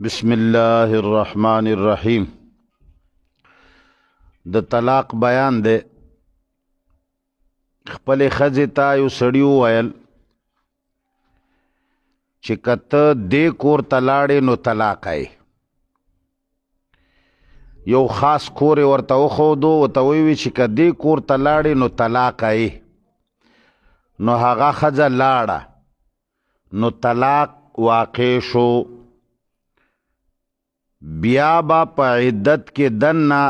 بسم الله الرحمن الرحیم. د طلاق بیان دی. خپل ښځې ته یو سړي وویل چې که ته دې کور ته لاړې نو طلاق یې. یو خاص کور یې ورته وښودو، ورته ویې چې که دې کور ته لاړې نو طلاق یې. نو هغه ښځه لاړه، نو طلاق واقع شو. بیا به په عدت کې دننه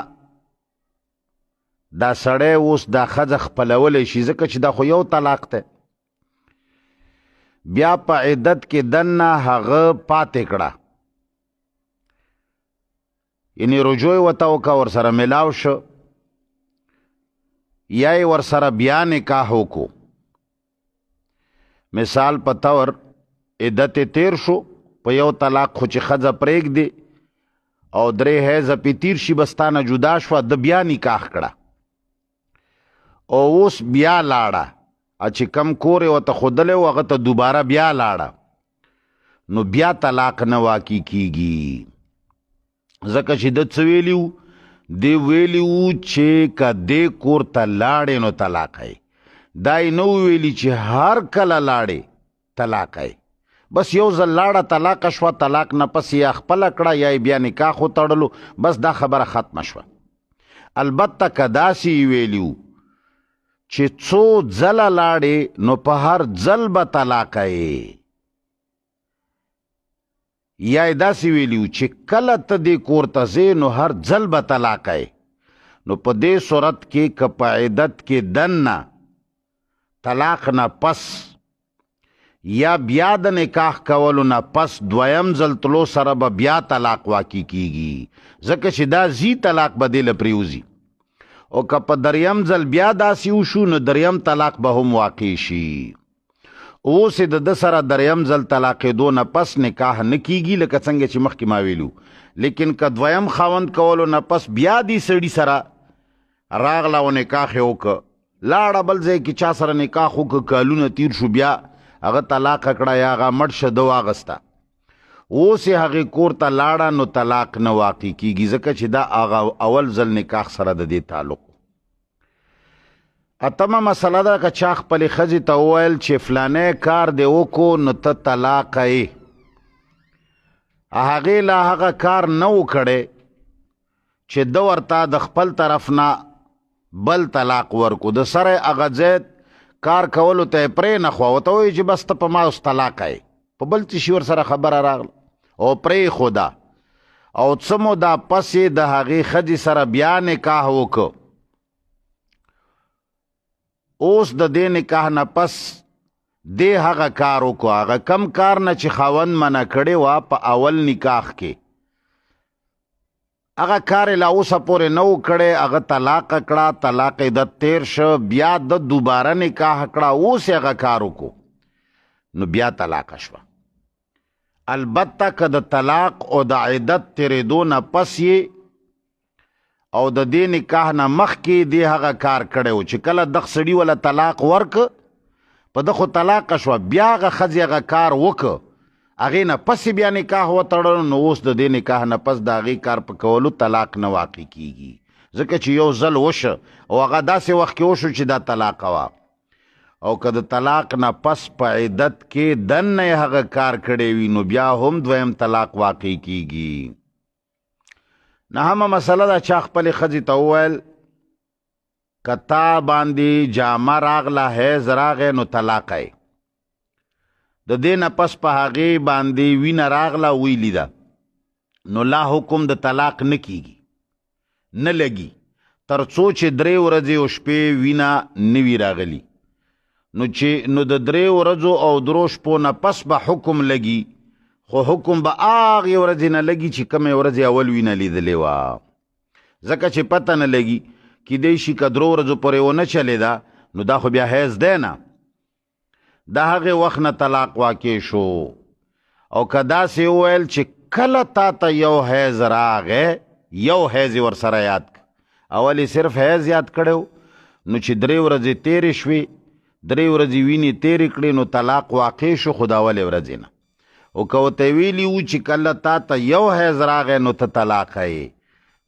دا سړی اوس دا ښځه خپلولی شي، ځکه چې دا خو یو طلاق دی. بیا په عدت کې دننه هغه پاتې کړه، یعنی رجوع یې ورته وکړه، ورسره ملاو شو، یا یې ورسره بیا نکاح وکړو. مثال په طور عدت تیر شو، په یو طلاق خو چې ښځه پرېږدي او 3 حیضه پې تیر شي، بستانه جدا شوه، د بیا نکاح کړه او اوس بیا لاړه. چې کم کور یې ورته ښودلی و هغه ته دوباره بیا لاړه، نو بیا طلاق نه واقع کیږي. ځکه چې ده څه ویلي وو؟ دې ویلي وو چې که دې کور ته لاړې نو طلاق یې. دا یې نه ویلي چې هر کله لاړې طلاق یې. بس یو ځل لاړه طلاق شوه، طلاق نه پس یا خپله کړه یا یې بیا نکاح وتړلو، بس دا خبره ختمه شوه. البته که داسې یې ویلي وو چې څو ځله لاړې نو په هر ځل به طلاق یې، یا یې داسې ویلي وو چې کله ته دې کور ته ځې نو هر ځل به طلاق یې، نو په دې صورت کې که په عدت کې دننه طلاق نه پس یا بیا د نکاح کولو نه پس دویم ځل تلو سره به بیا طلاق واقع کیږي، ځکه چې دا زی طلاق به دې له پرېوځي. او که په دریم ځل بیا داسې وشو نو دریم طلاق به هم واقع شي. اوس یې د ده سره دریم ځل طلاقېدو نه پس نکاح نه کیږي، لکه څنګه چې مخکې ما ویلو. لیکن که دویم خاوند کولو نه پس بیا دې سړي سره راغله او نکاح یې وکړه، لاړه بل ځای کې چا سره نکاح وکړه، کالونه تیر شو، بیا هغه طلاق کړه یا هغه مړ شه، ده واغسته، اوس یې هغې کور ته لاړه، نو طلاق نه واقع کیږي، ځکه چې دا هغه اول ځل نکاح سره د دې تعلق. اتمه مسله ده که چا خپلې ښځې ته وویل چې فلانی کار دې وکړو نو ته طلاقه یې، هغې لا هغه کار نه و کړی چې ده ورته د خپل طرف نه بل طلاق ورکو، د سره هغه ځای کار کولو ته یې پرې نه خوا، ورته وایي چې بس ته په ما اوس طلاقه یې، په بل څه شي ورسره خبره راغله او پرېښوده، او څه موده پس یې د هغې ښځې سره بیا نکاح وکړو. اوس د دې نکاح نه پس دې هغه کار وکړو، هغه کم کار نه چې خاوند منع کړی وه په اول نکاح کې، هغه کار یې لا اوسه پورې نه و کړی، هغه طلاق کړه، طلاق عدت تیر شه، بیا د دوباره نکاح کړه، اوس یې هغه کار وکړو نو بیا طلاق شوه. البته که د طلاق او د عدت تیرېدو نه پس یې او د دې نکاح نه مخکې دې هغه کار کړی و چې کله دغه سړي وله طلاق ورکه، په ده خو طلاق شوه، بیا هغه ښځې هغه کار وکړه، هغې نه پس بیا نکاح وتړلو، نو اوس د دې نکاح نه پس د هغې کار په کولو طلاق نه واقع کیږي، ځکه چې یو ځل وشه او هغه داسې وخت کې وشو چې دا طلاقه وه. او که د طلاق نه پس په عدت کې دننه یې هغه کار کړی وي نو بیا هم دویم طلاق واقع کیږي. نهمه مسله ده چا خپلې ښځې ته وویل که تا باندې جامه راغله، حیض راغی نو طلاقه یې. د دې نه پس په هغې باندې وینه راغله، وی لیده، نو لا حکم د طلاق نه کیږي، نه لګي تر څو چې 3 ورځې او شپې وینه نه وي راغلي. نو د 3 ورځو او 3 شپو نه پس به حکم لګي، خو حکم به هغې ورځې نه لګي چې کومې ورځې اول وینه لیدلې وه، ځکه چې پته نه لګي کیدای شي که 3 ورځو پورې ونه چلېده نو دا خو بیا حیض دی نه، د هغې وخت نه طلاق واقع شو. او که داسې وویل چې کله تا ته یو حیض راغی، یو حیض یې ورسره یاد که، اول یې صرف حیض یاد کړی و، نو چې 3 ورځې تېرې شوې 3 ورځې وینې تېرې کړې نو طلاق واقع شو، خو د اولې ورځې نه. او که ورته ویلي وو چې کله تا ته یو حیض راغی نو ته طلاقه یې،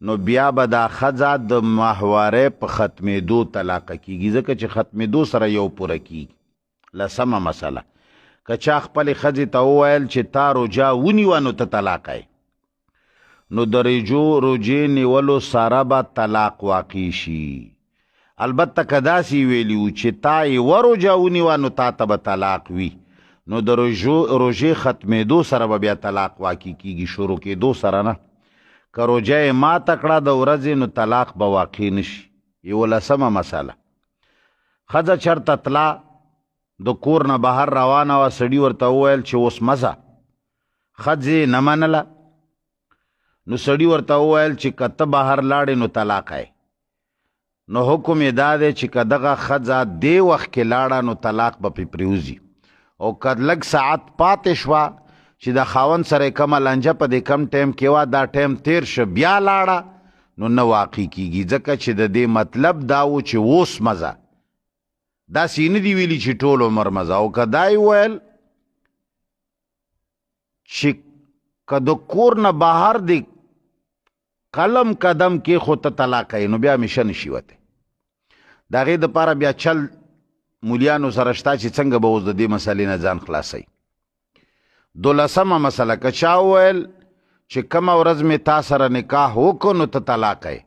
نو بیا به دا ښځه د ماهوارۍ په ختمېدو طلاقه کېږي، ځکه چې ختمېدو سره یو پوره کېږي. 10مه مسله، که چا خپلې ښځې ته وویل چې تا روجا ونیوه نو ته طلاقه یې، نو د روجې نیولو سره به طلاق واقع شي. البته که داسې ویلي وو چې تا یوه روجه ونیوه نو تا ته به طلاق وي، نو د روژې ختمېدو سره به بیا طلاق واقع کېږي، شروع کېدو سره نه. که روجه یې ماته کړه د ورځې نو طلاق به واقع نه شي. 11مه مسله، ښځه چېرته تله، د کور نه بهر روانه وه، سړي ورته وویل چې اوس مزه، ښځې نه منله، نو سړي ورته وویل چې که ته بهر لاړې نو طلاقه یې. نو حکم یې دا دی چې که دغه ښځه دې وخت کې لاړه نو طلاق به پرې پرېوځي، او که لږ ساعت پاتې شوه چې د خاوند سره یې کومه لانجه په دې کم ټایم کې وه، دا ټایم تیر شه بیا لاړه نو نه واقع کېږي، ځکه چې د دې مطلب دا و چې اوس مزه، داسې نه دي ویلي چې ټول عمر مزه. او که دا یې ویل چې که د کور نه بهر دی قلم قدم کې خو ته طلاقه یې، نو بیا همیشه نشي وتی. د هغې دپاره بیا چل مولیانو سره شته چې څنګه به اوس د دې مسلې نه ځان خلاصوي. 12مه مسله، که چا وویل چې کومه ورځ مې تا سره نکاح وکړو نو ته طلاقه یې،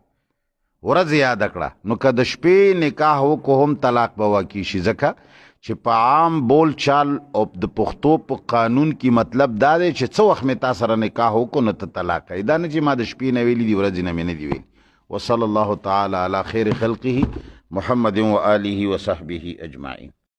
ورځ یاده کړه، نو که د شپې نکاح وکړو هم طلاق به واقع شي، ځکه چې په عام بول چال او د پښتو په قانون کې مطلب دا دی چې څه وخت مې تا سره نکاح وکړو نو ته طلاقه یې، دا نه چې ما د شپې نه ویلي دي ورځې نه مې نه دي ویلي. وصلی الله تعالی علی خیر خلقه محمد و آله و صحبه اجمعین.